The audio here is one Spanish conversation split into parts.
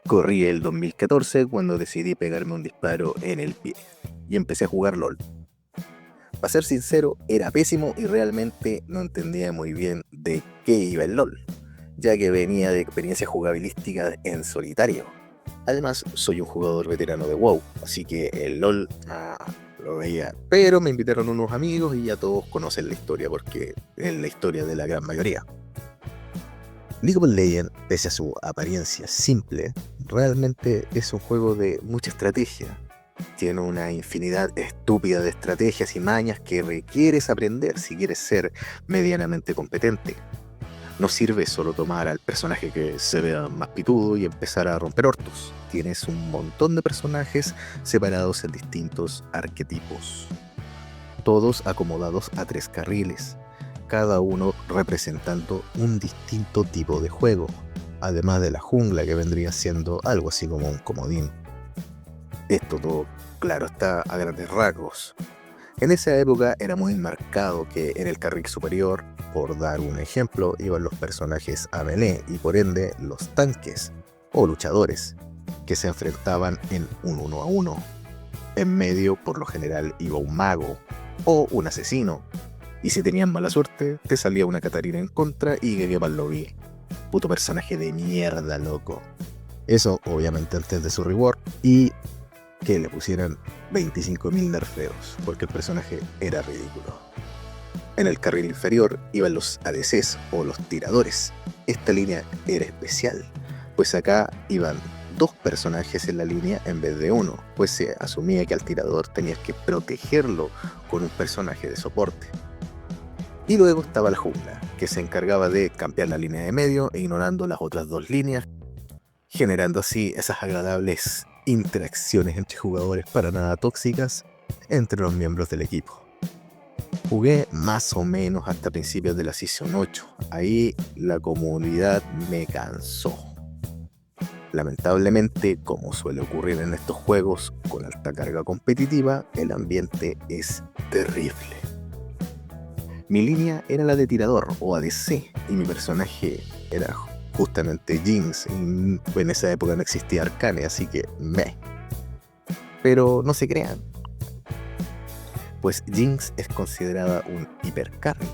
Corrí el 2014 cuando decidí pegarme un disparo en el pie y empecé a jugar LOL. Para ser sincero, era pésimo y realmente no entendía muy bien de qué iba el LOL, ya que venía de experiencia jugabilística en solitario. Además, soy un jugador veterano de WoW, así que el LOL lo veía. Pero me invitaron unos amigos y ya todos conocen la historia, porque es la historia de la gran mayoría. League of Legends, pese a su apariencia simple, realmente es un juego de mucha estrategia. Tiene una infinidad estúpida de estrategias y mañas que requieres aprender si quieres ser medianamente competente. No sirve solo tomar al personaje que se vea más pitudo y empezar a romper hortos. Tienes un montón de personajes separados en distintos arquetipos, todos acomodados a 3 carriles, cada uno representando un distinto tipo de juego, además de la jungla que vendría siendo algo así como un comodín. Esto todo, claro, está a grandes rasgos. En esa época era muy marcado que en el carril superior, por dar un ejemplo, iban los personajes a melee y por ende los tanques o luchadores que se enfrentaban en un 1 a 1. En medio, por lo general, iba un mago o un asesino. Y si tenías mala suerte, te salía una Catarina en contra y que mal lo vi. Puto personaje de mierda, loco. Eso, obviamente, antes de su reward y que le pusieran 25.000 nerfeos, porque el personaje era ridículo. En el carril inferior iban los ADCs o los tiradores. Esta línea era especial, pues acá iban 2 personajes en la línea en vez de uno, pues se asumía que al tirador tenías que protegerlo con un personaje de soporte. Y luego estaba la jungla, que se encargaba de cambiar la línea de medio e ignorando las otras 2 líneas, generando así esas agradables interacciones entre jugadores para nada tóxicas entre los miembros del equipo. Jugué más o menos hasta principios de la Season 8. Ahí la comunidad me cansó. Lamentablemente, como suele ocurrir en estos juegos con alta carga competitiva, el ambiente es terrible. Mi línea era la de tirador o ADC y mi personaje era justamente Jinx. En esa época no existía Arcane, así que Pero no se crean, pues Jinx es considerada un hipercarry,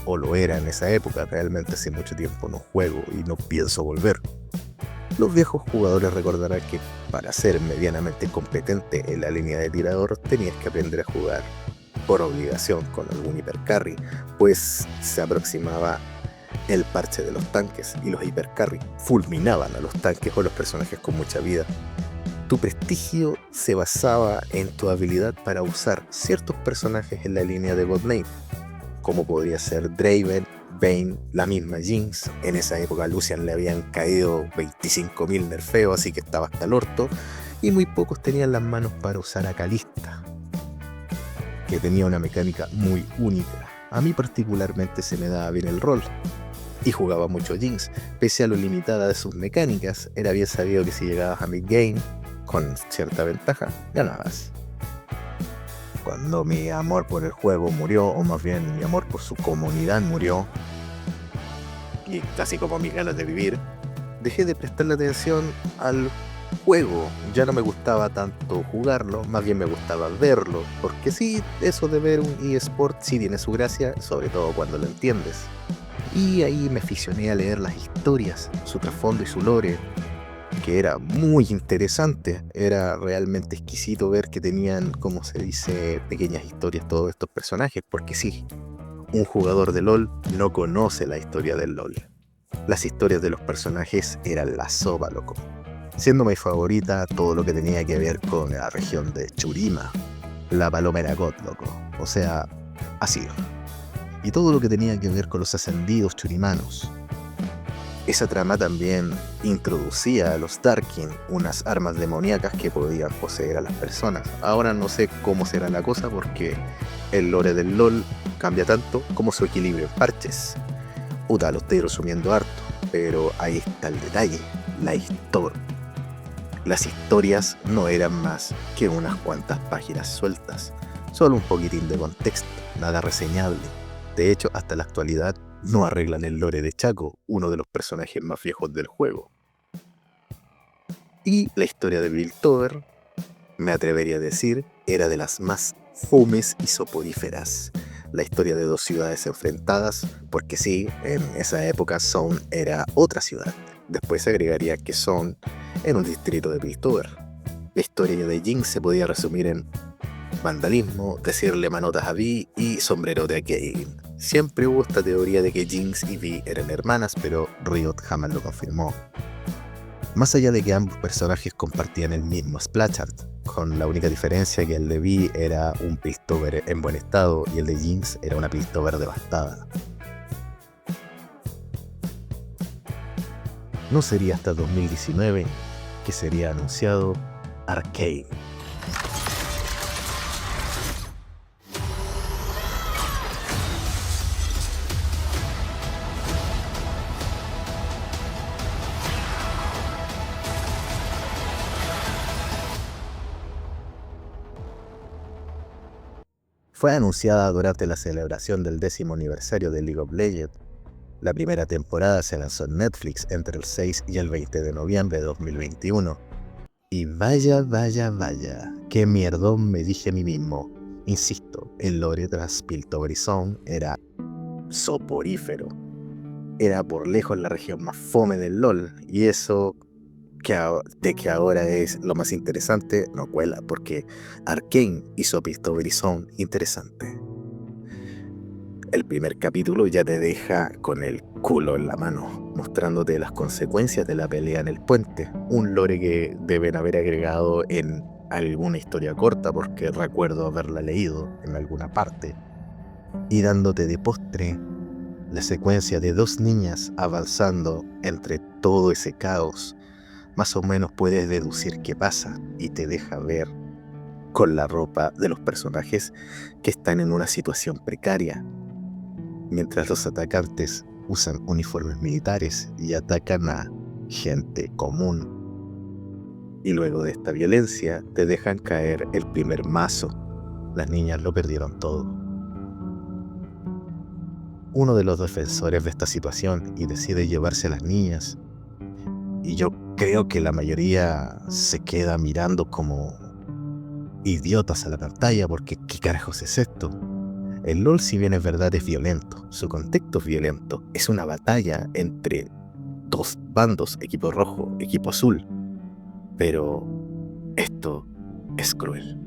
o lo era en esa época. Realmente hace mucho tiempo no juego y no pienso volver. Los viejos jugadores recordarán que para ser medianamente competente en la línea de tirador tenías que aprender a jugar por obligación con algún hipercarry, pues se aproximaba el parche de los tanques y los hipercarry fulminaban a los tanques o los personajes con mucha vida. Tu prestigio se basaba en tu habilidad para usar ciertos personajes en la línea de botlane, como podría ser Draven, Vayne, la misma Jinx. En esa época a Lucian le habían caído 25.000 nerfeos, así que estaba hasta el orto, y muy pocos tenían las manos para usar a Kalista, que tenía una mecánica muy única. A mí particularmente se me daba bien el rol, y jugaba mucho Jinx. Pese a lo limitada de sus mecánicas, era bien sabido que si llegabas a mid-game con cierta ventaja, ganabas. Cuando mi amor por el juego murió, o más bien mi amor por su comunidad murió, y casi como mis ganas de vivir, dejé de prestarle atención al juego. Ya no me gustaba tanto jugarlo, más bien me gustaba verlo, porque sí, eso de ver un eSport sí tiene su gracia, sobre todo cuando lo entiendes. Y ahí me aficioné a leer las historias, su trasfondo y su lore, que era muy interesante. Era realmente exquisito ver que tenían, como se dice, pequeñas historias todos estos personajes, porque sí, un jugador de LOL no conoce la historia del LOL. Las historias de los personajes eran la sopa, loco. Siendo mi favorita todo lo que tenía que ver con la región de Churima. La paloma era God, loco. O sea, así. Y todo lo que tenía que ver con los ascendidos churimanos. Esa trama también introducía a los Darkin, unas armas demoníacas que podían poseer a las personas. Ahora no sé cómo será la cosa porque el lore del LOL cambia tanto como su equilibrio en parches. Puta, lo estoy resumiendo harto, pero ahí está el detalle, la historia. Las historias no eran más que unas cuantas páginas sueltas, solo un poquitín de contexto, nada reseñable. De hecho, hasta la actualidad no arreglan el lore de Chaco, uno de los personajes más viejos del juego. Y la historia de Piltover, me atrevería a decir, era de las más fomes y soporíferas. La historia de dos ciudades enfrentadas, porque sí, en esa época Zone era otra ciudad. Después se agregaría que Zone era un distrito de Piltover. La historia de Jinx se podía resumir en vandalismo, decirle manotas a Vi y sombrerote a Kayn. Siempre hubo esta teoría de que Jinx y Vi eran hermanas, pero Riot jamás lo confirmó. Más allá de que ambos personajes compartían el mismo splash art, con la única diferencia que el de Vi era un Piltover en buen estado y el de Jinx era una Piltover devastada. No sería hasta 2019 que sería anunciado Arcane. Fue anunciada durante la celebración del 10º aniversario de League of Legends. La primera temporada se lanzó en Netflix entre el 6 y el 20 de noviembre de 2021. Y vaya, qué mierdón me dije a mí mismo. Insisto, el lore tras Piltover y Zone era soporífero. Era por lejos la región más fome del LoL, y eso de que ahora es lo más interesante no cuela, porque Arcane hizo Piltover y Zone interesante. El primer capítulo ya te deja con el culo en la mano, mostrándote las consecuencias de la pelea en el puente, un lore que deben haber agregado en alguna historia corta, porque recuerdo haberla leído en alguna parte, y dándote de postre la secuencia de dos niñas avanzando entre todo ese caos. Más o menos puedes deducir qué pasa y te deja ver con la ropa de los personajes que están en una situación precaria, mientras los atacantes usan uniformes militares y atacan a gente común. Y luego de esta violencia te dejan caer el primer mazo. Las niñas lo perdieron todo. Uno de los defensores de esta situación y decide llevarse a las niñas. Y yo creo que la mayoría se queda mirando como idiotas a la pantalla porque ¿qué carajos es esto? El LoL, si bien es verdad, es violento. Su contexto es violento. Es una batalla entre dos bandos, equipo rojo, equipo azul. Pero esto es cruel.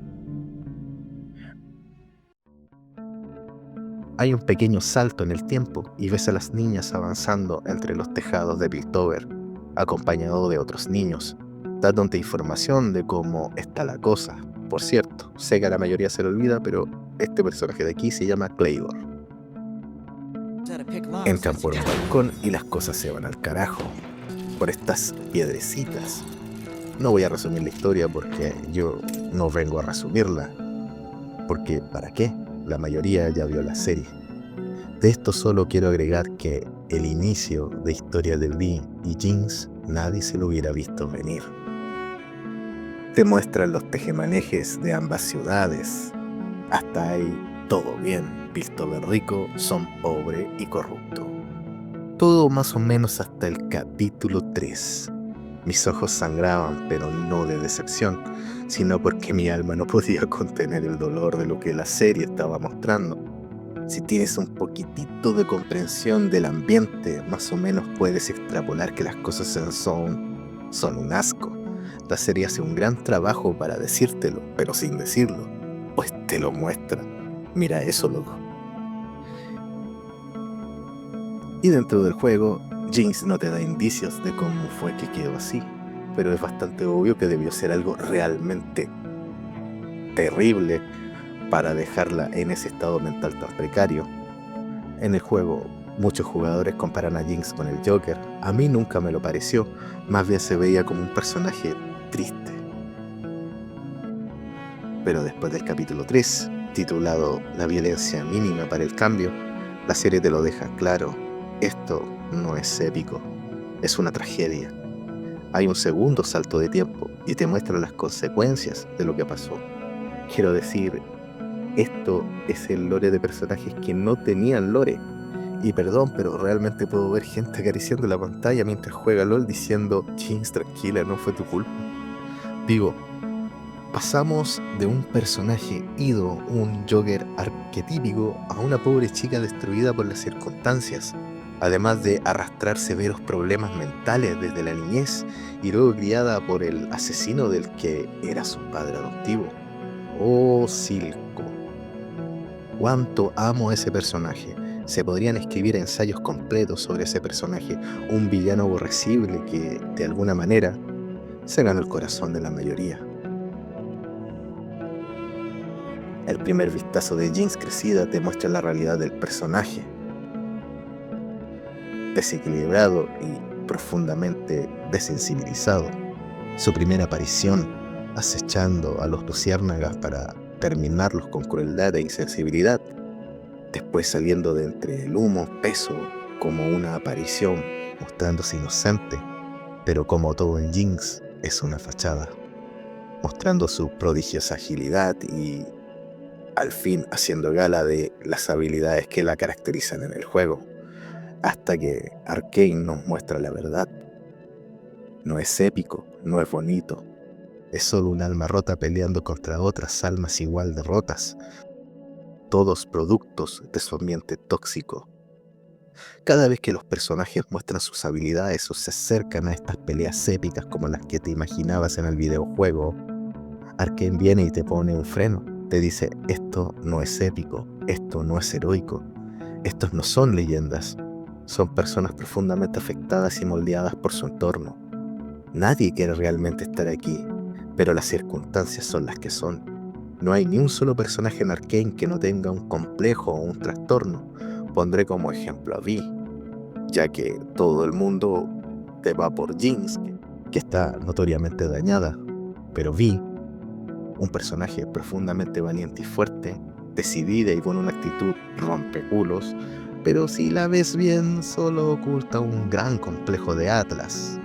Hay un pequeño salto en el tiempo y ves a las niñas avanzando entre los tejados de Piltover, acompañado de otros niños, dándote información de cómo está la cosa. Por cierto, sé que a la mayoría se le olvida, pero este personaje de aquí se llama Claymore. Entran por un balcón y las cosas se van al carajo, por estas piedrecitas. No voy a resumir la historia porque yo no vengo a resumirla, porque ¿para qué? La mayoría ya vio la serie. De esto solo quiero agregar que el inicio de historia de Vi y Jinx nadie se lo hubiera visto venir. Te muestran los tejemanejes de ambas ciudades. Hasta ahí todo bien. Piltover rico, Zone pobre y corrupto. Todo más o menos hasta el capítulo 3. Mis ojos sangraban, pero no de decepción, sino porque mi alma no podía contener el dolor de lo que la serie estaba mostrando. Si tienes un poquitito de comprensión del ambiente, más o menos puedes extrapolar que las cosas en Zone son un asco. La serie hace un gran trabajo para decírtelo, pero sin decirlo, pues te lo muestra. Mira eso, loco. Y dentro del juego, Jinx no te da indicios de cómo fue que quedó así, pero es bastante obvio que debió ser algo realmente terrible para dejarla en ese estado mental tan precario. En el juego, muchos jugadores comparan a Jinx con el Joker. A mí nunca me lo pareció, más bien se veía como un personaje triste. Pero después del capítulo 3, titulado La violencia mínima para el cambio, la serie te lo deja claro. Esto no es épico, es una tragedia. Hay un segundo salto de tiempo y te muestra las consecuencias de lo que pasó. Quiero decir, esto es el lore de personajes que no tenían lore. Y perdón, pero realmente puedo ver gente acariciando la pantalla mientras juega LOL diciendo: Jinx, tranquila, no fue tu culpa. adoptivo. Pasamos de un personaje ido, un Joker arquetípico, a una pobre chica destruida por las circunstancias, además de arrastrar severos problemas mentales desde la niñez y luego criada por el asesino del que era su padre adoptivo. Oh, Silco, cuánto amo a ese personaje. Se podrían escribir ensayos completos sobre ese personaje, un villano aborrecible que, de alguna manera, se ganó el corazón de la mayoría. El primer vistazo de Jinx crecida te muestra la realidad del personaje, desequilibrado y profundamente desensibilizado. Su primera aparición, acechando a los luciérnagas para terminarlos con crueldad e insensibilidad, después saliendo de entre el humo espeso como una aparición, mostrándose inocente, pero como todo en Jinx es una fachada, mostrando su prodigiosa agilidad y al fin haciendo gala de las habilidades que la caracterizan en el juego, hasta que Arcane nos muestra la verdad. No es épico, no es bonito, es solo un alma rota peleando contra otras almas igual de rotas, todos productos de su ambiente tóxico. Cada vez que los personajes muestran sus habilidades o se acercan a estas peleas épicas como las que te imaginabas en el videojuego, Arcane viene y te pone un freno. Te dice, esto no es épico, esto no es heroico, estos no son leyendas, son personas profundamente afectadas y moldeadas por su entorno. Nadie quiere realmente estar aquí, pero las circunstancias son las que son. No hay ni un solo personaje en Arcane que no tenga un complejo o un trastorno. Pondré como ejemplo a Vi, ya que todo el mundo te va por Jinx, que está notoriamente dañada, pero Vi, un personaje profundamente valiente y fuerte, decidida y con una actitud rompeculos, pero si la ves bien solo oculta un gran complejo de Atlas.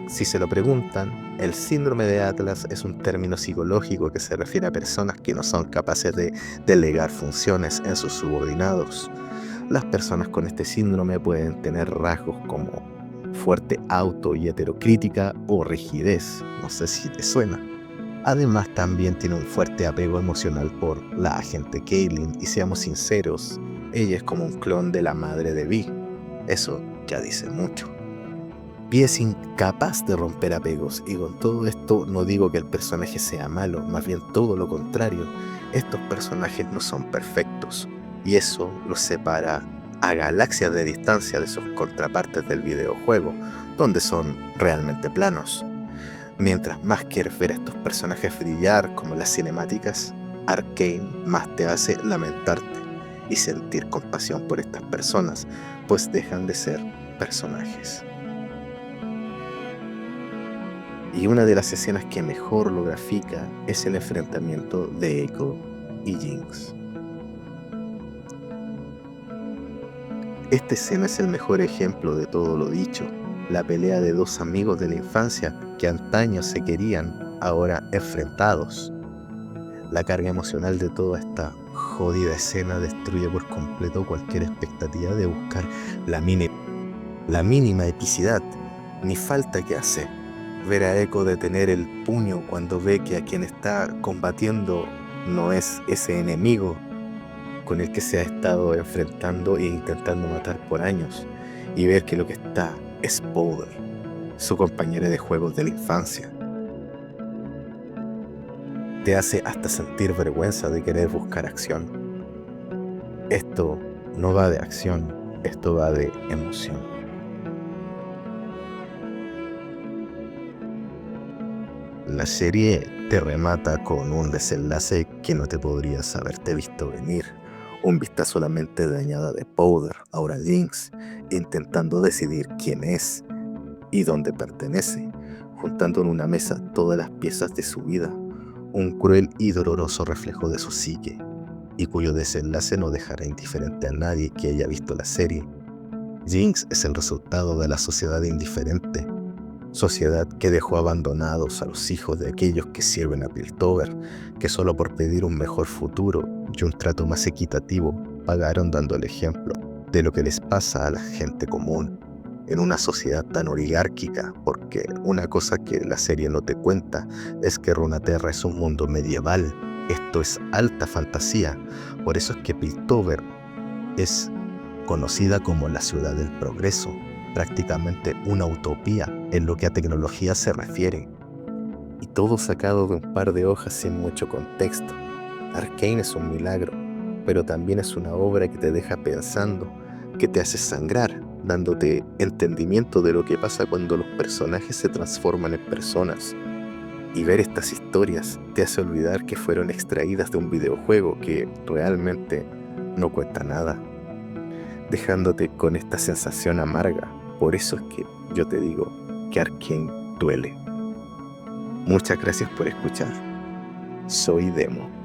Si se lo preguntan, el síndrome de Atlas es un término psicológico que se refiere a personas que no son capaces de delegar funciones en sus subordinados. Las personas con este síndrome pueden tener rasgos como fuerte auto y heterocrítica o rigidez, no sé si te suena. Además también tiene un fuerte apego emocional por la agente Caitlyn y seamos sinceros, ella es como un clon de la madre de Vi. Eso ya dice mucho. Vi es incapaz de romper apegos y con todo esto no digo que el personaje sea malo, más bien todo lo contrario. Estos personajes no son perfectos y eso los separa a galaxias de distancia de sus contrapartes del videojuego, donde son realmente planos. Mientras más quieres ver a estos personajes brillar como las cinemáticas, Arcane más te hace lamentarte y sentir compasión por estas personas, pues dejan de ser personajes. Y una de las escenas que mejor lo grafica es el enfrentamiento de Echo y Jinx. Esta escena es el mejor ejemplo de todo lo dicho, la pelea de dos amigos de la infancia que antaño se querían, ahora enfrentados. La carga emocional de toda esta jodida escena destruye por completo cualquier expectativa de buscar la mínima epicidad, ni falta que hace. Ver a Echo detener el puño cuando ve que a quien está combatiendo no es ese enemigo con el que se ha estado enfrentando e intentando matar por años, y ver que lo que está es Powder, su compañera de juegos de la infancia. Te hace hasta sentir vergüenza de querer buscar acción. Esto no va de acción, esto va de emoción. La serie te remata con un desenlace que no te podrías haberte visto venir. Un vistazo a la mente dañada de Powder, ahora Jinx, intentando decidir quién es y dónde pertenece, juntando en una mesa todas las piezas de su vida, un cruel y doloroso reflejo de su psique, y cuyo desenlace no dejará indiferente a nadie que haya visto la serie. Jinx es el resultado de la sociedad indiferente, sociedad que dejó abandonados a los hijos de aquellos que sirven a Piltover, que solo por pedir un mejor futuro y un trato más equitativo pagaron dando el ejemplo de lo que les pasa a la gente común. en una sociedad tan oligárquica, porque una cosa que la serie no te cuenta es que Runeterra es un mundo medieval. Esto es alta fantasía. Por eso es que Piltover es conocida como la ciudad del progreso, prácticamente una utopía en lo que a tecnología se refiere. Y todo sacado de un par de hojas sin mucho contexto. Arcane es un milagro, pero también es una obra que te deja pensando, que te hace sangrar, dándote entendimiento de lo que pasa cuando los personajes se transforman en personas. Y ver estas historias te hace olvidar que fueron extraídas de un videojuego que realmente no cuenta nada, dejándote con esta sensación amarga. Por eso es que yo te digo que Arcane duele. Muchas gracias por escuchar. Soy Demo.